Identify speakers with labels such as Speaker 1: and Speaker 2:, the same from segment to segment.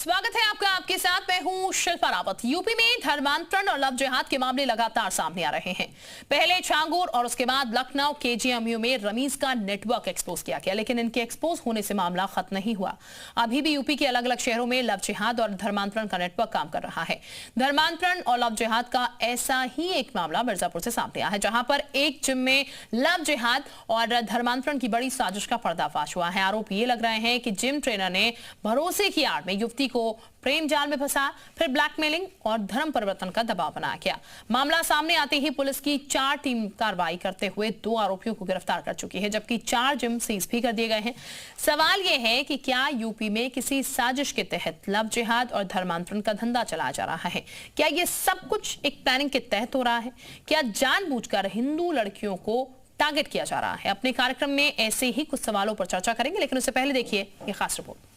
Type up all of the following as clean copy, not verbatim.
Speaker 1: स्वागत है आपका। आपके साथ मैं हूं शिल्पा रावत। यूपी में धर्मांतरण और लव जिहाद के मामले लगातार सामने आ रहे हैं। पहले छांगुर और उसके बाद लखनऊ केजीएमयू में रमीज का नेटवर्क एक्सपोज किया गया, लेकिन इनके एक्सपोज होने से मामला खत्म नहीं हुआ। अभी भी यूपी के अलग अलग शहरों में लव जिहाद और धर्मांतरण का नेटवर्क काम कर रहा है। धर्मांतरण और लव जिहाद का ऐसा ही एक मामला मिर्जापुर से सामने आया है, जहां पर एक जिम में लव जिहाद और धर्मांतरण की बड़ी साजिश का पर्दाफाश हुआ है। आरोप ये लग रहे हैं कि जिम ट्रेनर ने भरोसे की आड़ में युवती को प्रेम जाल में फंसा, फिर ब्लैकमेलिंग और धर्म परिवर्तन का दबाव बनाया गया। मामला सामने आते ही पुलिस की 4 टीम कार्रवाई करते हुए 2 आरोपियों को गिरफ्तार कर चुकी है, जबकि 4 जिम सीज भी कर दिए गए हैं। सवाल यह है कि क्या यूपी में किसी साजिश के तहत लव जिहाद और धर्मांतरण का धंधा चलाया जा रहा है? क्या यह सब कुछ एक प्लानिंग के तहत हो रहा है? क्या जानबूझकर हिंदू लड़कियों को टारगेट किया जा रहा है? अपने कार्यक्रम में ऐसे ही कुछ सवालों पर चर्चा करेंगे, लेकिन उससे पहले देखिए ये खास रिपोर्ट।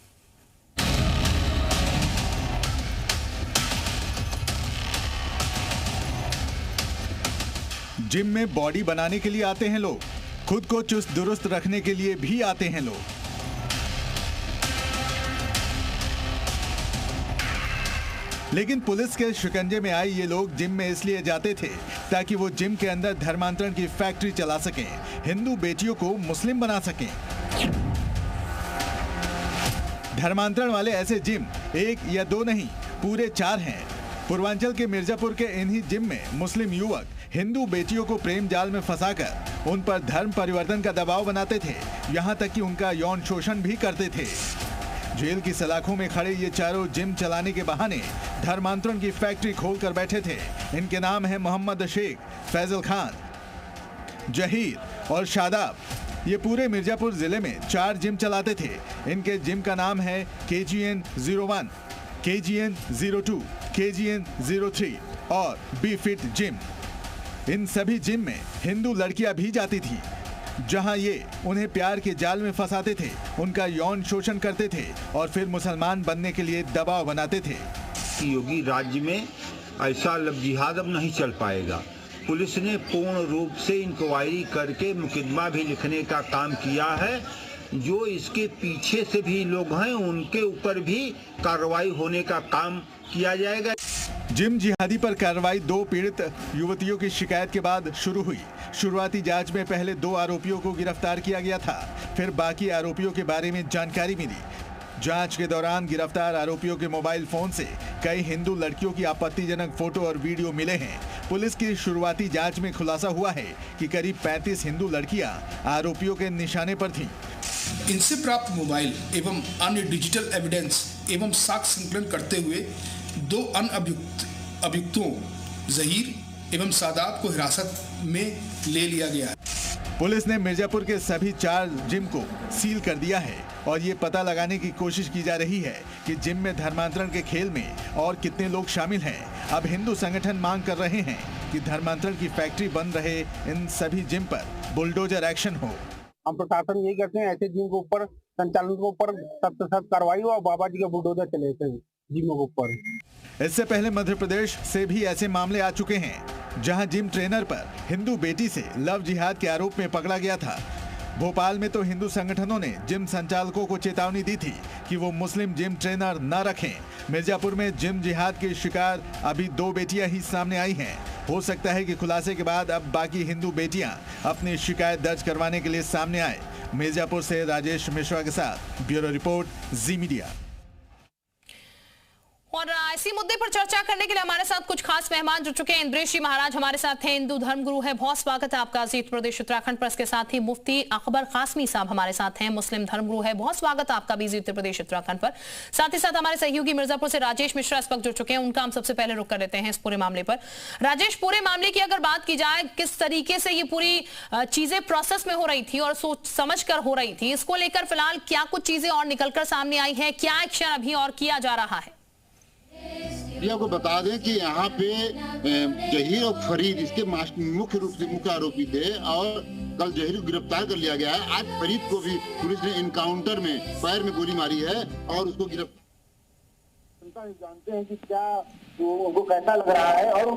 Speaker 2: जिम में बॉडी बनाने के लिए आते हैं लोग, खुद को चुस्त दुरुस्त रखने के लिए भी आते हैं लोग। लेकिन पुलिस के शिकंजे में आए ये लोग जिम में इसलिए जाते थे ताकि वो जिम के अंदर धर्मांतरण की फैक्ट्री चला सकें, हिंदू बेटियों को मुस्लिम बना सकें। धर्मांतरण वाले ऐसे जिम 1 या 2 नहीं, पूरे 4 हैं। पूर्वांचल के मिर्जापुर के इन्हीं जिम में मुस्लिम युवक हिंदू बेटियों को प्रेम जाल में फंसाकर उन पर धर्म परिवर्तन का दबाव बनाते थे, यहाँ तक कि उनका यौन शोषण भी करते थे। जेल की सलाखों में खड़े ये चारों जिम चलाने के बहाने धर्मांतरण की फैक्ट्री खोलकर बैठे थे। इनके नाम है मोहम्मद शेख, फैजल खान, जहीर और शादाब। ये पूरे मिर्जापुर जिले में 4 जिम चलाते थे। इनके जिम का नाम है KGN 01, KGN 02, KGN 03 और बी फिट जिम। इन सभी जिम में हिंदू लड़कियां भी जाती थी, जहां ये उन्हें प्यार के जाल में फंसाते थे, उनका यौन शोषण करते थे और फिर मुसलमान बनने के लिए दबाव बनाते थे।
Speaker 3: योगी राज्य में ऐसा लव जिहाद अब नहीं चल पाएगा। पुलिस ने पूर्ण रूप से इंक्वायरी करके मुकदमा भी लिखने का काम किया है। जो इसके पीछे से भी लोग हैं उनके ऊपर भी कार्रवाई होने का काम किया जाएगा।
Speaker 2: जिम जिहादी पर कार्रवाई 2 पीड़ित युवतियों की शिकायत के बाद शुरू हुई। शुरुआती जांच में पहले 2 आरोपियों को गिरफ्तार किया गया था, फिर बाकी आरोपियों के बारे में जानकारी मिली। जांच के दौरान गिरफ्तार आरोपियों के मोबाइल फोन से कई हिंदू लड़कियों की आपत्तिजनक फोटो और वीडियो मिले हैं। पुलिस की शुरुआती जांच में खुलासा हुआ है कि करीब 35 हिंदू लड़कियां आरोपियों के निशाने पर थीं।
Speaker 4: इनसे प्राप्त मोबाइल एवं अन्य डिजिटल एविडेंस एवं साक्ष्य संकलन करते हुए 2 अन्य अभियुक्तों जहीर एवं सादाब को हिरासत में ले लिया गया है।
Speaker 2: पुलिस ने मिर्जापुर के सभी 4 जिम को सील कर दिया है और ये पता लगाने की कोशिश की जा रही है कि जिम में धर्मांतरण के खेल में और कितने लोग शामिल हैं। अब हिंदू संगठन मांग कर रहे हैं कि धर्मांतरण की फैक्ट्री बन रहे इन सभी जिम पर बुलडोजर एक्शन हो।
Speaker 5: हम प्रशासन यही कहते हैं, ऐसे जिम के ऊपर संचालन के ऊपर सख्त कार्रवाई हो और बाबा जी का बुलडोजर चले जिमों के ऊपर।
Speaker 2: इससे पहले मध्य प्रदेश से भी ऐसे मामले आ चुके हैं, जहां जिम ट्रेनर पर हिंदू बेटी से लव जिहाद के आरोप में पकड़ा गया था। भोपाल में तो हिंदू संगठनों ने जिम संचालकों को चेतावनी दी थी कि वो मुस्लिम जिम ट्रेनर न रखें। मिर्जापुर में जिम जिहाद के शिकार अभी 2 बेटियां ही सामने आई हैं। हो सकता है कि खुलासे के बाद अब बाकी हिंदू बेटियां अपनी शिकायत दर्ज करवाने के लिए सामने आए। मिर्जापुर से राजेश मिश्रा के साथ ब्यूरो रिपोर्ट, जी मीडिया।
Speaker 1: और इसी मुद्दे पर चर्चा करने के लिए हमारे साथ कुछ खास मेहमान जुड़ चुके हैं। इंद्रेश जी महाराज हमारे साथ हैं, हिंदू धर्मगुरु है। बहुत स्वागत है आपका जी प्रदेश उत्तराखंड पर। इसके साथ ही मुफ्ती अकबर कासमी साहब हमारे साथ हैं, मुस्लिम धर्मगुरु है। बहुत स्वागत है आपका भी जी उत्तर प्रदेश उत्तराखंड पर। साथ ही साथ हमारे सहयोगी मिर्जापुर से राजेश मिश्रा इस वक्त जुड़ चुके हैं। उनका हम सबसे पहले रुख कर लेते हैं इस पूरे मामले पर। राजेश, पूरे मामले की अगर बात की जाए, किस तरीके से ये पूरी चीजें प्रोसेस में हो रही थी और सोच समझ कर हो रही थी, इसको लेकर फिलहाल क्या कुछ चीजें और निकलकर सामने आई है? क्या एक्शन अभी और किया जा रहा है?
Speaker 6: आपको बता दें कि यहाँ पे जहीर और फरीद इसके मुख्य रूप से मुख्य आरोपी थे और कल जहीर को गिरफ्तार कर लिया गया है। आज फरीद को भी पुलिस ने इनकाउंटर में पैर में गोली मारी है और उसको गिरफ्तार।
Speaker 5: जानते हैं कि क्या उनको कैसा लग रहा है और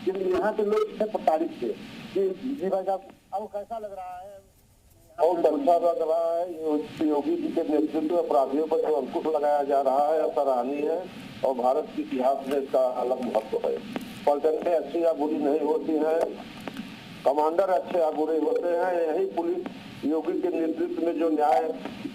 Speaker 5: यहाँ के लोग प्रताड़ित थे। जी भाई साहब, आपको कैसा लग रहा है?
Speaker 7: बहुत अच्छा लग रहा है। योगी जी के नेतृत्व में अपराधियों पर जो अंकुश लगाया जा रहा है सराहनीय है और भारत के इतिहास में इसका अलग महत्व है। पलटनें अच्छी या बुरी नहीं होती हैं, कमांडर अच्छे या बुरे होते हैं। यही पुलिस योगी के नेतृत्व में जो न्याय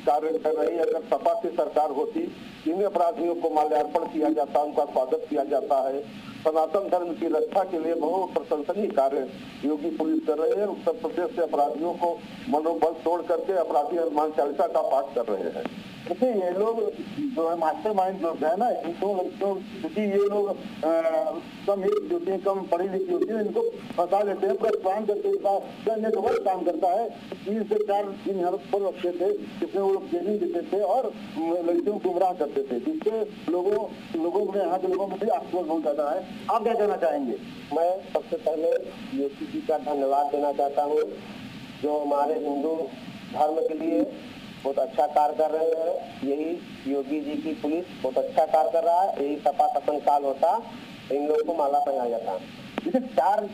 Speaker 7: कार्य कर रही है, अगर सपा की सरकार होती, इन अपराधियों को माल्यार्पण किया जाता, उनका स्वागत किया जाता है। सनातन धर्म की रक्षा के लिए बहुत प्रशंसनीय कार्य योगी पुलिस कर रही है। उत्तर प्रदेश से अपराधियों को मनोबल तोड़ करके अपराधी हनुमान चालीसा का पाठ कर रहे हैं। देखिए ये लोग जो है मास्टरमाइंड लोग है ना, इनको क्योंकि ये लोग कम एज होती है, कम पढ़ी लिखी होती है, इनको फंसा लेते हैं। प्लस काम करते नेटवर्क काम करता है। 3 से 4 दिन यहाँ पर रखते थे, जिसमें वो लोग ट्रेनिंग देते थे और लड़कियों को गुमराह करते थे, जिससे लोगों में यहाँ के लोगों में भी आक्रोश बहुत ज्यादा है। आप क्या कहना चाहेंगे? मैं सबसे पहले योगी जी का धन्यवाद देना चाहता हूँ, जो हमारे हिंदू धर्म के लिए बहुत अच्छा कार्य कर रहे हैं। यही योगी जी की पुलिस बहुत अच्छा कार्य कर रहा है। यही सपा शासन काल होता, इन लोगों को माला पहनाया जाता। जैसे 4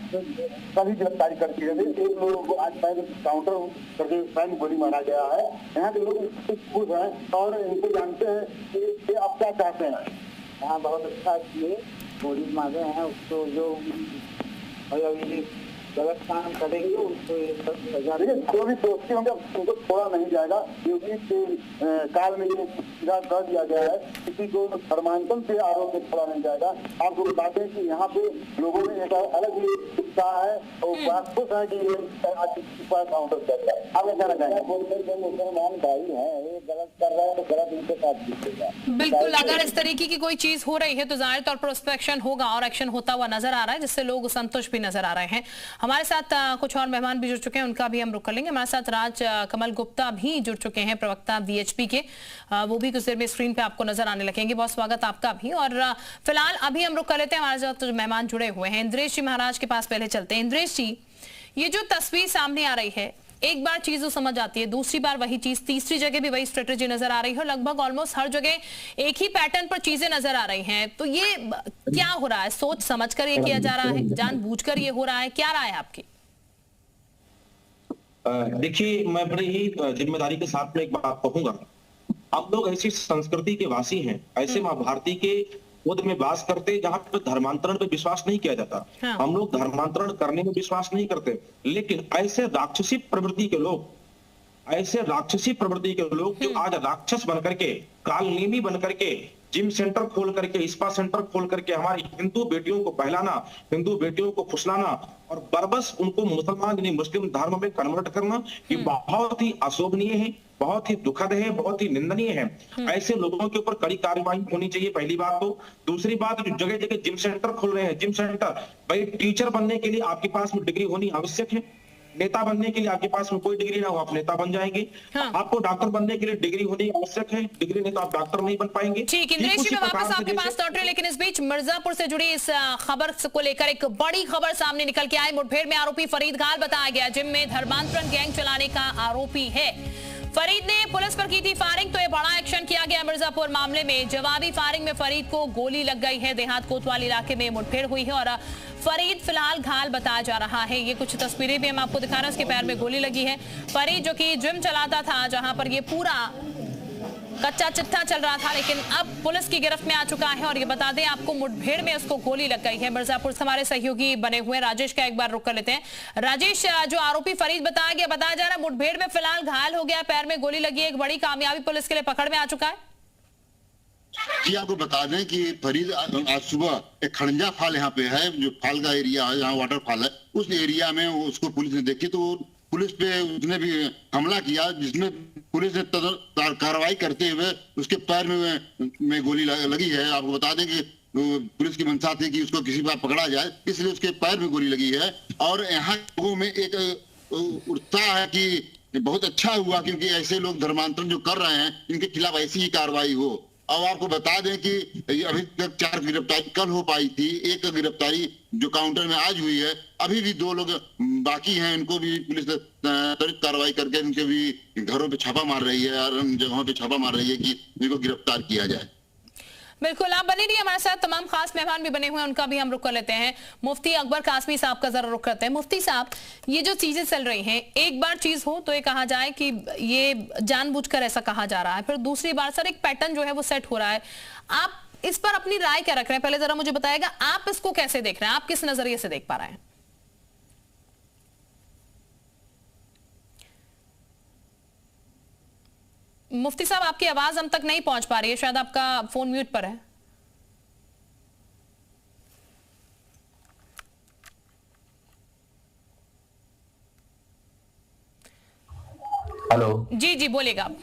Speaker 7: सभी गिरफ्तारी करती है। एक लोगों को आज काउंटर करके पैन गोली मारा गया है। यहाँ के लोग खुश हैं और इनको जानते हैं कि अब क्या चाहते हैं। यहाँ बहुत अच्छा किए, गोली मारे हैं उसको, जो गलत काम करेंगे उनको जो भी दोषी होंगे उनको छोड़ा नहीं जाएगा। क्योंकि काल में ये कर दिया गया है, किसी को धर्मांतरण से आरोप में छोड़ा नहीं जाएगा। आपको बता दें कि यहाँ पे लोगों में एक अलग ही उत्साह है और बात खुश है कि काउंटर करता है। आप क्या कहना चाहेंगे? मुसलमान भाई है, ये गलत कर रहा है तो गलत इनके साथ जीतेगा।
Speaker 1: बिल्कुल, अगर इस तरीके की कोई चीज हो रही है तो जाहिर तौर पर उस पर एक्शन होगा और एक्शन होता हुआ नजर आ रहा है, जिससे लोग संतुष्ट भी नजर आ रहे हैं। हमारे साथ कुछ और मेहमान भी जुड़ चुके हैं, उनका भी हम रुख कर लेंगे। हमारे साथ राज कमल गुप्ता भी जुड़ चुके हैं, प्रवक्ता वीएचपी के, वो भी कुछ देर में स्क्रीन पे आपको नजर आने लगेंगे। बहुत स्वागत आपका भी। और फिलहाल अभी हम रुख कर लेते हैं, हमारे साथ मेहमान जुड़े हुए हैं। इंद्रेश जी महाराज के पास पहले चलते हैं। इंद्रेश जी, ये जो तस्वीर सामने आ रही है, एक बार चीज तो समझ आती है, दूसरी बार वही चीज, तीसरी जगह भी वही स्ट्रेटेजी नजर आ रही है, लगभग ऑलमोस्ट हर जगह एक ही पैटर्न पर चीजें नजर आ रही हैं। तो ये क्या हो रहा है? सोच समझकर ये किया जा रहा है, जानबूझकर ये हो रहा है? क्या राय है आपकी?
Speaker 8: देखिए, मैं बड़े ही जिम्मेदारी के साथ में एक बात कहूंगा। हम लोग ऐसी संस्कृति के वासी हैं, ऐसे माँ भारती के खुद में वास करते जहां पर धर्मांतरण पे विश्वास नहीं किया जाता। हाँ। हम लोग धर्मांतरण करने में विश्वास नहीं करते, लेकिन ऐसे राक्षसी प्रवृत्ति के लोग जो आज राक्षस बनकर के, कालनेमी बनकर के, जिम सेंटर खोल करके, स्पा सेंटर खोल करके हमारी हिंदू बेटियों को बहलाना, हिंदू बेटियों को फुसलाना और बरबस उनको मुसलमान यानी मुस्लिम धर्म में कन्वर्ट करना, ये बहुत ही अशोभनीय है, बहुत ही दुखद है, बहुत ही निंदनीय है। ऐसे लोगों के ऊपर कड़ी कार्रवाई होनी चाहिए, पहली बात। तो दूसरी बात, जो जगह जगह जिम सेंटर खोल रहे हैं, जिम सेंटर, भाई टीचर बनने के लिए आपके पास में डिग्री होनी आवश्यक है। नेता बनने के लिए आपके पास में कोई डिग्री ना हो, आप नेता बन जाएंगे। हाँ। आपको डॉक्टर बनने के लिए डिग्री होनी आवश्यक है, डिग्री नहीं तो आप डॉक्टर नहीं बन पाएंगे।
Speaker 1: ठीक, इंद्रेश जी, मैं वापस आपके पास लौट रही हूं, लेकिन इस बीच मिर्जापुर से जुड़ी इस खबर को लेकर एक बड़ी खबर सामने निकल के आई। मुठभेड़ में आरोपी फरीद घायल बताया गया, जिम में धर्मांतरण गैंग चलाने का आरोपी है। फरीद ने पुलिस पर की थी फायरिंग, तो ये बड़ा एक्शन किया गया मिर्जापुर मामले में। जवाबी फायरिंग में फरीद को गोली लग गई है। देहात कोतवाल इलाके में मुठभेड़ हुई है और फरीद फिलहाल घायल बताया जा रहा है। ये कुछ तस्वीरें भी हम आपको दिखा रहे हैं, उसके पैर में गोली लगी है। फरीद जो कि जिम चलाता था, जहां पर ये पूरा कच्चा चिट्ठा चल रहा था, लेकिन अब पुलिस की गिरफ्त में आ चुका है। और ये बता दें आपको, मुठभेड़ में उसको गोली लग गई है। मिर्जापुर से हमारे सहयोगी बने हुए राजेश का एक बार रुक कर लेते हैं। राजेश, जो आरोपी फरीद बताया जा रहा है, मुठभेड़ में फिलहाल घायल हो गया, पैर में गोली लगी है, एक बड़ी कामयाबी पुलिस के लिए पकड़ में आ चुका है।
Speaker 6: जी, आपको बता दें कि फरीद आज सुबह एक खड़ंजा फाल यहाँ पे है, जो फाल का एरिया है, यहाँ वाटरफॉल है, उस एरिया में उसको पुलिस ने देखी तो पुलिस पे उसने भी हमला किया, जिसमें पुलिस ने कार्रवाई करते हुए उसके पैर में गोली लगी है। आपको बता दें कि पुलिस की मंशा थी कि उसको किसी बार पकड़ा जाए, इसलिए उसके पैर में गोली लगी है। और यहाँ लोगों में एक उत्साह है कि बहुत अच्छा हुआ, क्योंकि ऐसे लोग धर्मांतरण जो कर रहे हैं, इनके खिलाफ ऐसी ही कार्रवाई हो। और आपको बता दें कि अभी तक 4 गिरफ्तारी कल हो पाई थी, एक गिरफ्तारी जो काउंटर में आज हुई है, अभी भी 2 लोग बाकी हैं, इनको भी पुलिस त्वरित कार्रवाई करके इनके भी घरों पे छापा मार रही है और जगहों पे छापा मार रही है कि इनको गिरफ्तार किया जाए।
Speaker 1: बिल्कुल, आप बने रहिए हमारे साथ। तमाम खास मेहमान भी बने हुए हैं, उनका भी हम रुख कर लेते हैं। मुफ्ती अकबर कासमी साहब का जरा रुख करते हैं। मुफ्ती साहब, ये जो चीजें चल रही हैं, एक बार चीज हो तो ये कहा जाए कि ये जानबूझकर ऐसा कहा जा रहा है, फिर दूसरी बार सर एक पैटर्न जो है वो सेट हो रहा है। आप इस पर अपनी राय क्या रख रहे हैं? पहले जरा मुझे बताइएगा, आप इसको कैसे देख रहे हैं, आप किस नजरिए से देख पा रहे हैं? मुफ्ती साहब, आपकी आवाज हम तक नहीं पहुंच पा रही है, शायद आपका फोन म्यूट पर है।
Speaker 9: हेलो
Speaker 1: जी जी, बोलिएगा आप।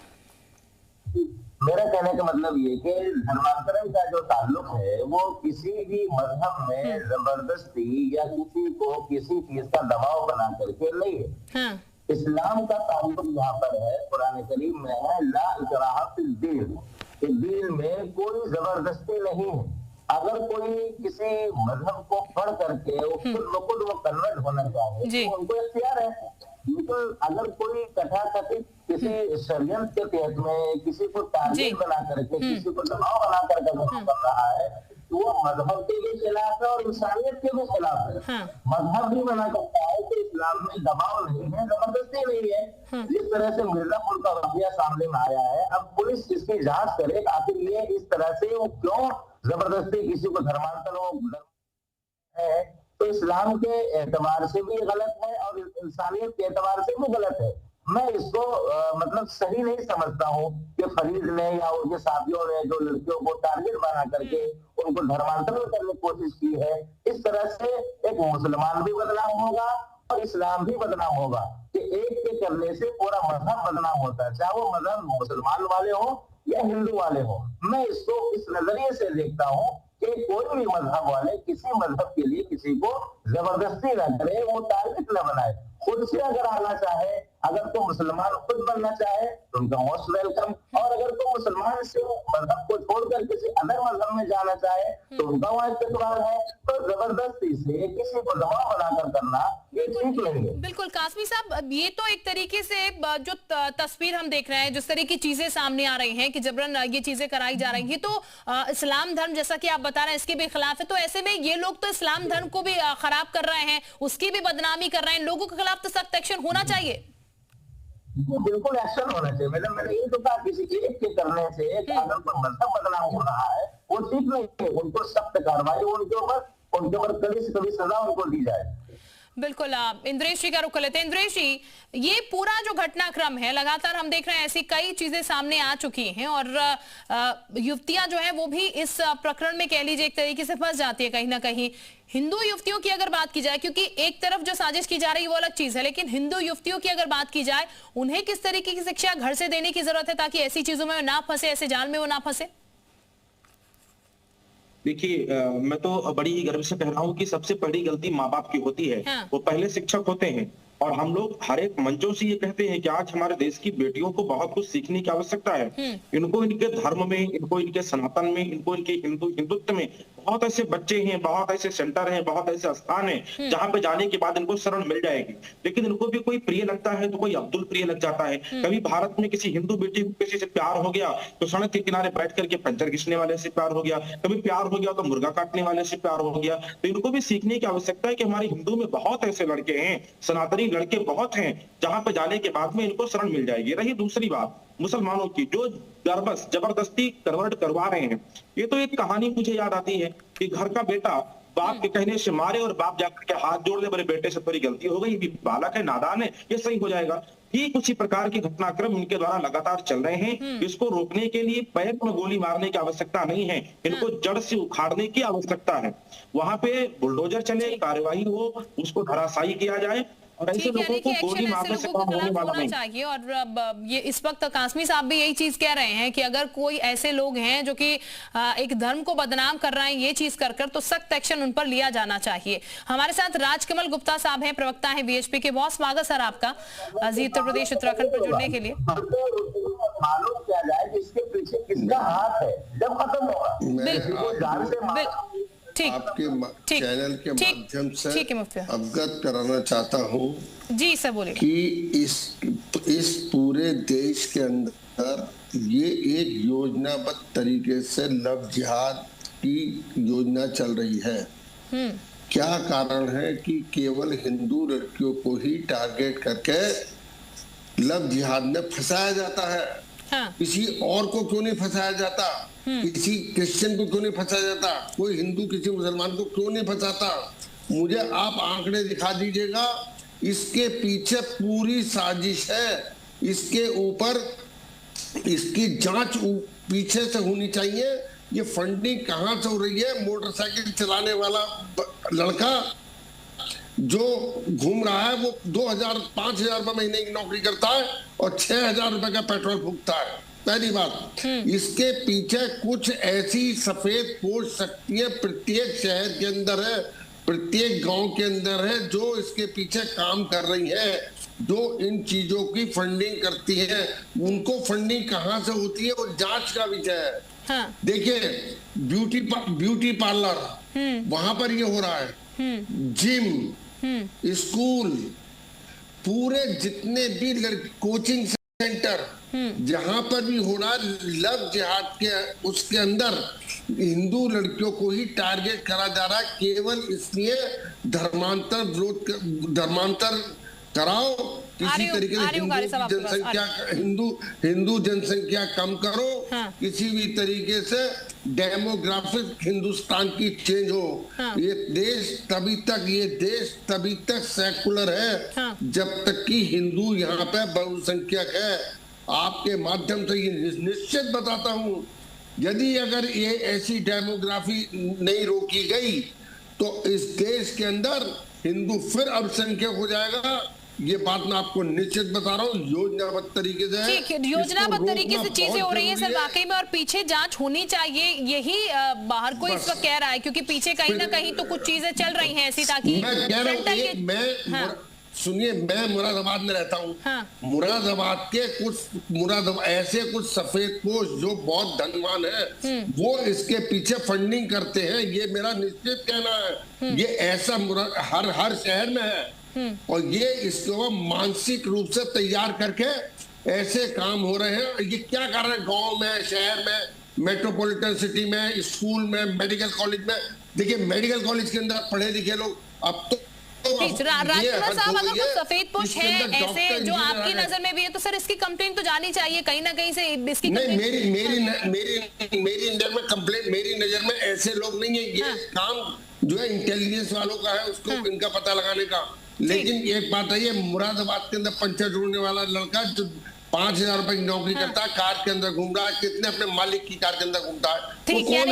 Speaker 9: मेरा कहने का मतलब ये कि धर्मांतरण का जो ताल्लुक है वो किसी भी मजहब में जबरदस्ती या किसी को किसी चीज का दबाव बना करके नहीं है।
Speaker 1: हाँ।
Speaker 9: इस्लाम का ताल्लुक यहाँ पर है, कुरान करीम में है, ला इकराहा फिल दीन, कि दीन में कोई जबरदस्ती नहीं है। अगर कोई किसी मजहब को पढ़ करके खुद वो कन्वर्ट होना चाहे तो उनको इख्तियार है, लेकिन अगर कोई तथाकथित किसी षड्यंत्र के तहत में किसी को टारगेट बना करके किसी को दबाव बना करके कर रहा है तो वो मजहब के भी खिलाफ है और इंसानियत के भी खिलाफ है। मजहब भी मना करता है कि इस्लाम में दबाव नहीं है, जबरदस्ती नहीं है। जिस तरह से मिर्जापुर का वाकया सामने में आया है, अब पुलिस इसकी जांच करे आखिर ये इस तरह से वो क्यों जबरदस्ती किसी को धर्मांतरण है, तो इस्लाम के एतबार से भी गलत है और इंसानियत के एतबार से भी गलत है। मैं इसको मतलब सही नहीं समझता हूँ कि फरीद ने या उनके साथियों ने जो लड़कियों को टारगेट बना करके उनको धर्मांतरण करने की कोशिश की है। इस तरह से एक मुसलमान भी बदनाम होगा और इस्लाम भी बदनाम होगा कि एक के करने से पूरा मजहब बदनाम होता है, चाहे वो मजहब मुसलमान वाले हो या हिंदू वाले हो। मैं इसको इस नजरिए से देखता हूँ कि कोई भी मजहब वाले किसी मजहब के लिए किसी को जबरदस्ती न करे, वो टारगेट न बनाए। खुद से अगर आना चाहे, अगर तो मुसलमान खुद बनना चाहे तो उनका मोस्ट वेलकम, और अगर तो मुसलमान से मजहब को छोड़कर किसी अदर मजहब में जाना चाहे तो उनका वहाँ इत्तेफाक है। तो जबरदस्ती से किसी को दबाव बनाकर करना ये ठीक नहीं है।
Speaker 1: बिल्कुल कासमी साहब, ये तो एक तरीके से जो तस्वीर हम देख रहे हैं, जिस तरह की चीजें सामने आ रही हैं कि जबरन ये चीजें कराई जा रही हैं, तो इस्लाम धर्म जैसा कि आप बता रहे हैं इसके भी खिलाफ है। तो ऐसे में ये लोग तो इस्लाम धर्म को भी खराब कर रहे हैं, उसकी भी बदनामी कर रहे हैं। लोगों के खिलाफ तो सख्त एक्शन होना चाहिए।
Speaker 9: बिल्कुल एक्शन होना चाहिए। मैंने ये तो कहा किसी एक के करने से अगर कोई मजहब बदनाम हो रहा है वो ठीक नहीं है, उनको सख्त कार्रवाई उनके ऊपर कभी से कभी सजा उनको दी जाए।
Speaker 1: बिल्कुल, आप इंद्रेश जी का रुख कर लेते हैं। इंद्रेश जी, ये पूरा जो घटनाक्रम है, लगातार हम देख रहे हैं ऐसी कई चीजें सामने आ चुकी हैं और युवतियां जो है वो भी इस प्रकरण में कह लीजिए एक तरीके से फंस जाती है कहीं ना कहीं। हिंदू युवतियों की अगर बात की जाए, क्योंकि एक तरफ जो साजिश की जा रही है वो अलग चीज है, लेकिन हिंदू युवतियों की अगर बात की जाए, उन्हें किस तरीके की शिक्षा घर से देने की जरूरत है ताकि ऐसी चीजों में ना फंसे, ऐसे जाल में वो ना फंसे?
Speaker 8: देखिए, मैं तो बड़ी ही गर्व से कह रहा हूँ कि सबसे बड़ी गलती माँ बाप की होती है। वो पहले शिक्षक होते हैं और हम लोग हर एक मंचों से ये कहते हैं कि आज हमारे देश की बेटियों को बहुत कुछ सीखने की आवश्यकता है। इनको इनके धर्म में, इनको इनके सनातन में, इनको इनके हिंदुत्व में बहुत ऐसे बच्चे हैं, बहुत ऐसे सेंटर हैं, बहुत ऐसे स्थान हैं जहां पे जाने के बाद इनको शरण मिल जाएगी। लेकिन इनको भी कोई प्रिय लगता है तो कोई अब्दुल प्रिय लग जाता है। कभी भारत में किसी हिंदू बेटी को किसी से प्यार हो गया तो सड़क के किनारे बैठ करके पंचर घिसने वाले से प्यार हो गया, कभी प्यार हो गया तो मुर्गा काटने वाले से प्यार हो गया। तो इनको भी सीखने की आवश्यकता है कि हमारे हिंदू में बहुत ऐसे लड़के हैं, सनातनी लड़के बहुत हैं जहां पे जाने के बाद में इनको शरण मिल जाएगी। रही दूसरी बात मुसलमानों की, जो जबरदस्ती कन्वर्ट करवा रहे हैं, ये तो एक कहानी मुझे याद आती है कि घर का बेटा बाप के कहने से मारे और बाप जाकर के हाथ जोड़ ले, मेरे बेटे से थोड़ी गलती हो गई, बालक है, नादान है, ये सही हो जाएगा। ठीक उसी प्रकार के घटनाक्रम इनके द्वारा लगातार चल रहे हैं। इसको रोकने के लिए पैर में गोली मारने की आवश्यकता नहीं है, इनको जड़ से उखाड़ने की आवश्यकता है। वहां पे बुलडोजर चले, कार्यवाही हो, उसको धराशायी किया जाए और ऐसे लोगों को गोली मारने से काम होने वाला नहीं चाहिए।
Speaker 1: और ये इस वक्त कासमी साहब भी यही चीज कह रहे हैं कि अगर कोई ऐसे लोग हैं जो कि एक धर्म को बदनाम कर रहे हैं ये चीज कर कर, तो सख्त एक्शन उन पर लिया जाना चाहिए। हमारे साथ राजकमल गुप्ता साहब हैं, प्रवक्ता हैं वीएचपी के। बहुत स्वागत सर आपका जी उत्तर प्रदेश उत्तराखंड पर जुड़ने के लिए।
Speaker 9: मालूम किया जाए कि इसके पीछे किसका हाथ है, जब खत्म होगा।
Speaker 10: आपके चैनल के माध्यम से अवगत कराना चाहता हूँ
Speaker 1: जी सर, बोलिए
Speaker 10: कि इस पूरे देश के अंदर ये एक योजनाबद्ध तरीके से लव जिहाद की योजना चल रही है। क्या कारण है कि केवल हिंदू लड़कियों को ही टारगेट करके लव जिहाद में फंसाया जाता है? किसी और को क्यों नहीं फंसाया जाता? किसी क्रिश्चियन को क्यों नहीं फंसाया जाता? कोई हिंदू किसी मुसलमान को क्यों नहीं फंसाता? मुझे आप आंकड़े दिखा दीजिएगा। इसके पीछे पूरी साजिश है। इसके ऊपर इसकी जांच पीछे से होनी चाहिए। ये फंडिंग कहां से हो रही है? मोटरसाइकिल चलाने वाला लड़का जो घूम रहा है वो 2,000-5,000 रुपए महीने की नौकरी करता है और 6,000 रुपए का पेट्रोल फूकता है। पहली बात, इसके पीछे कुछ ऐसी सफेद पोस्ट शक्तियां प्रत्येक शहर के अंदर है, प्रत्येक गांव के अंदर है, जो इसके पीछे काम कर रही है, जो इन चीजों की फंडिंग करती है। उनको फंडिंग कहां से होती है और जांच का विषय है। देखिए, ब्यूटी पार्लर वहां पर ये हो रहा है, जिम, स्कूल, पूरे जितने भी कोचिंग सेंटर जहां पर भी हो रहा है लव जिहाद के, उसके अंदर हिंदू लड़कियों को ही टारगेट करा जा रहा है, केवल इसलिए धर्मांतर कराओ, किसी तरीके से हिंदू जनसंख्या कम करो, किसी भी तरीके से डेमोग्राफिक हिंदुस्तान की चेंज हो। ये देश तभी तक सेकुलर है जब तक कि हिंदू यहाँ पे बहुसंख्यक है। आपके माध्यम से ये निश्चित बताता हूँ, यदि अगर ये ऐसी डेमोग्राफी नहीं रोकी गई तो इस देश के अंदर हिंदू फिर अल्पसंख्यक हो जाएगा। ये बात मैं आपको निश्चित बता रहा हूँ, योजनाबद्ध तरीके से। ठीक है,
Speaker 1: योजनाबद्ध तरीके से चीजें हो रही है सर वाकई में, और पीछे जांच होनी चाहिए, यही बाहर कोई इस वक्त कह रहा है, क्योंकि पीछे कहीं ना कहीं तो कुछ चीजें चल रही हैं ऐसी, ताकि
Speaker 10: मैं कह रहा हूँ, सुनिए, मैं मुरादाबाद में रहता हूँ। मुरादाबाद के ऐसे कुछ सफेद पोश जो बहुत धनवान है, वो इसके पीछे फंडिंग करते हैं, ये मेरा निश्चित कहना है। ये ऐसा हर शहर में है और ये इसको मानसिक रूप से तैयार करके ऐसे काम हो रहे हैं। ये क्या कर रहे हैं गांव में, शहर में, मेट्रोपॉलिटन सिटी में, स्कूल में, मेडिकल कॉलेज में। देखिए, मेडिकल कॉलेज के अंदर पढ़े लिखे लोग अब तो
Speaker 1: राजकुमार साहब, अगर कुछ सफेद पोश है ऐसे जो आपकी नजर में भी है, तो सर इसकी कंप्लेंट तो जानी चाहिए कहीं ना कहीं से। इसकी
Speaker 10: नहीं, मेरी नजर में कंप्लेंट, मेरी नजर में ऐसे लोग नहीं है। ये काम जो है इंटेलिजेंस वालों का है, उसको इनका पता लगाने का। लेकिन एक बात है, ये मुरादाबाद के अंदर पंचर ढूंढने वाला लड़का जो 5,000 रुपए की नौकरी करता है, कार के अंदर घूम रहा है, कितने अपने मालिक की कार के अंदर घूमता है,
Speaker 1: ठीक है?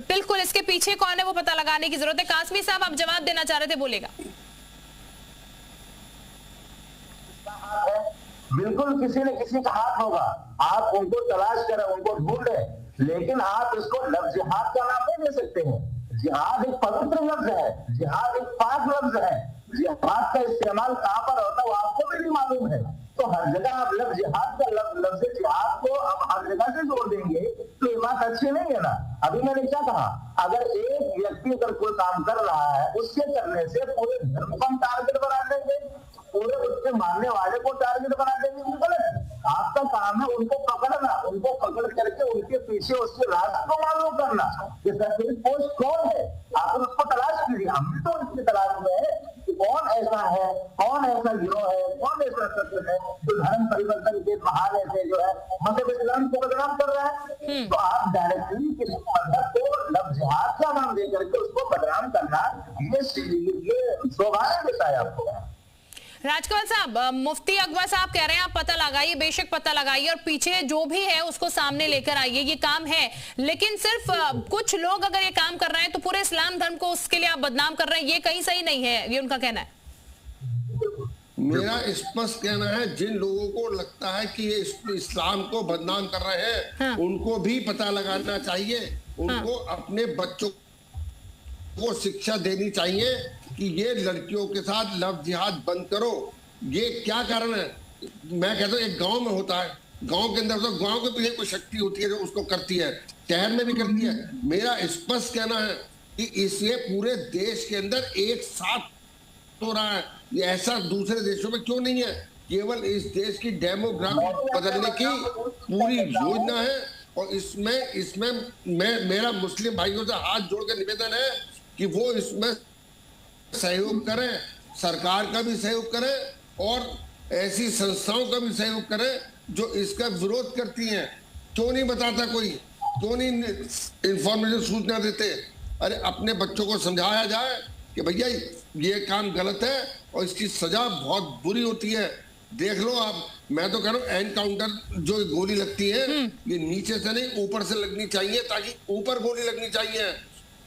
Speaker 1: बिल्कुल, इसके पीछे कौन है वो पता लगाने की जरूरत है। कासमी साहब, आप जवाब देना चाह रहे थे, बोलेगा।
Speaker 9: बिल्कुल किसी न किसी का हाथ होगा, आप उनको तलाश करें, उनको ढूंढें, लेकिन आप इसको लव जिहाद का नाम नहीं दे सकते हैं। जिहाद एक पवित्र लफ्ज है, जिहाद एक पाक लफ्ज है। जिहाद का इस्तेमाल कहाँ पर होता है वो आपको भी नहीं मालूम है। तो हर जगह आप लव जिहाद का लफ्ज जिहाद को अब हर जगह से जोड़ देंगे तो ये बात अच्छी नहीं है ना। अभी मैंने क्या कहा, अगर एक व्यक्ति अगर कोई काम कर रहा है, उसके करने से पूरे धर्म को हम टारगेट बना देंगे, पूरे उसके मानने वाले को टारगेट बना देंगे, गलत। आपका काम है उनको पकड़ना, उनको पकड़ करके उनके पीछे उसके राज को मालूम करना। ये सफेद पोस्ट कौन है, आप उसको तलाश कीजिए। हम भी तो उसकी तलाश में है कि कौन ऐसा है, कौन ऐसा गिरोह है, कौन ऐसा सत्य है जो धर्म परिवर्तन के बहाने से जो है मजहब इस्लाम को बदनाम कर रहा है। तो आप डायरेक्टली किसी मजहब को लव जिहाद का नाम दे करके उसको बदनाम करना, ये स्वाभाविक देता है आपको।
Speaker 1: राजकुमार साहब, मुफ्ती अकबर साहब कह रहे हैं आप पता लगाइए, बेशक पता लगाइए, और पीछे जो भी है उसको सामने लेकर आइए, ये काम है। लेकिन सिर्फ कुछ लोग अगर ये काम कर रहे हैं तो पूरे इस्लाम धर्म को उसके लिए आप बदनाम कर रहे हैं, ये कहीं सही नहीं है, ये उनका कहना है।
Speaker 10: मेरा स्पष्ट कहना है, जिन लोगों को लगता है कि ये इस्लाम को बदनाम कर रहे हैं, उनको भी पता लगाना चाहिए। उनको अपने बच्चों को शिक्षा देनी चाहिए कि ये लड़कियों के साथ लव जिहाद बंद करो। ये क्या कारण है? मैं कहता हूँ एक गांव में होता है, गांव के अंदर तो गांव के पीछे कोई शक्ति होती है जो उसको करती है, शहर में भी करती है। मेरा स्पष्ट कहना है कि इससे पूरे देश के अंदर एक साथ हो रहा है। ये ऐसा दूसरे देशों में क्यों नहीं है? केवल इस देश की डेमोग्राफी बदलने की पूरी योजना है। और इसमें मेरा मुस्लिम भाइयों से हाथ जोड़ के निवेदन है कि वो इसमें सहयोग करें, सरकार का भी सहयोग करें और ऐसी संस्थाओं का भी सहयोग करें जो इसका विरोध करती हैं। क्यों नहीं बताता कोई, क्यों नहीं इंफॉर्मेशन सूचना देते? अरे अपने बच्चों को समझाया जाए कि भैया ये काम गलत है और इसकी सजा बहुत बुरी होती है। देख लो आप, मैं तो कह रहा हूँ एनकाउंटर जो गोली लगती है ये नीचे से नहीं ऊपर से लगनी चाहिए, ताकि ऊपर गोली लगनी चाहिए।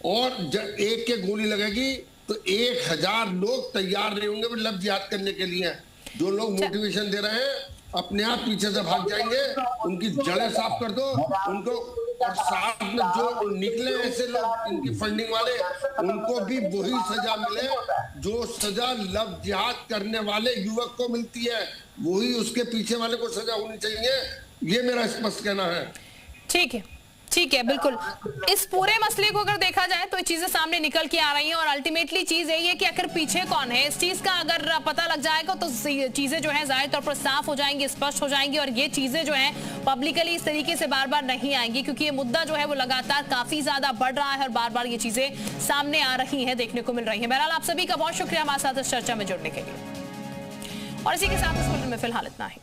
Speaker 10: और जब एक के गोली लगेगी तो 1000 लोग तैयार नहीं होंगे लव जिहाद करने के लिए। जो लोग मोटिवेशन दे रहे हैं अपने आप पीछे से भाग जाएंगे। उनकी जड़ें साफ कर दो उनको, और साथ में जो निकले ऐसे लोग इनकी फंडिंग वाले, उनको भी वही सजा मिले जो सजा लव जिहाद करने वाले युवक को मिलती है, वही उसके पीछे वाले को सजा होनी चाहिए। ये मेरा स्पष्ट कहना है।
Speaker 1: ठीक है, बिल्कुल। इस पूरे मसले को अगर देखा जाए तो चीजें सामने निकल के आ रही हैं और अल्टीमेटली चीज यही है कि आखिर पीछे कौन है। इस चीज का अगर पता लग जाएगा तो चीजें जो है जाहिर तौर पर साफ हो जाएंगी, स्पष्ट हो जाएंगी और ये चीजें जो है पब्लिकली इस तरीके से बार बार नहीं आएंगी, क्योंकि ये मुद्दा जो है वो लगातार काफी ज्यादा बढ़ रहा है और बार बार ये चीजें सामने आ रही है, देखने को मिल रही है। बहरहाल आप सभी का बहुत शुक्रिया हमारे साथ इस चर्चा में जुड़ने के लिए, और इसी के साथ इस बुलेटिन में फिलहाल इतना ही।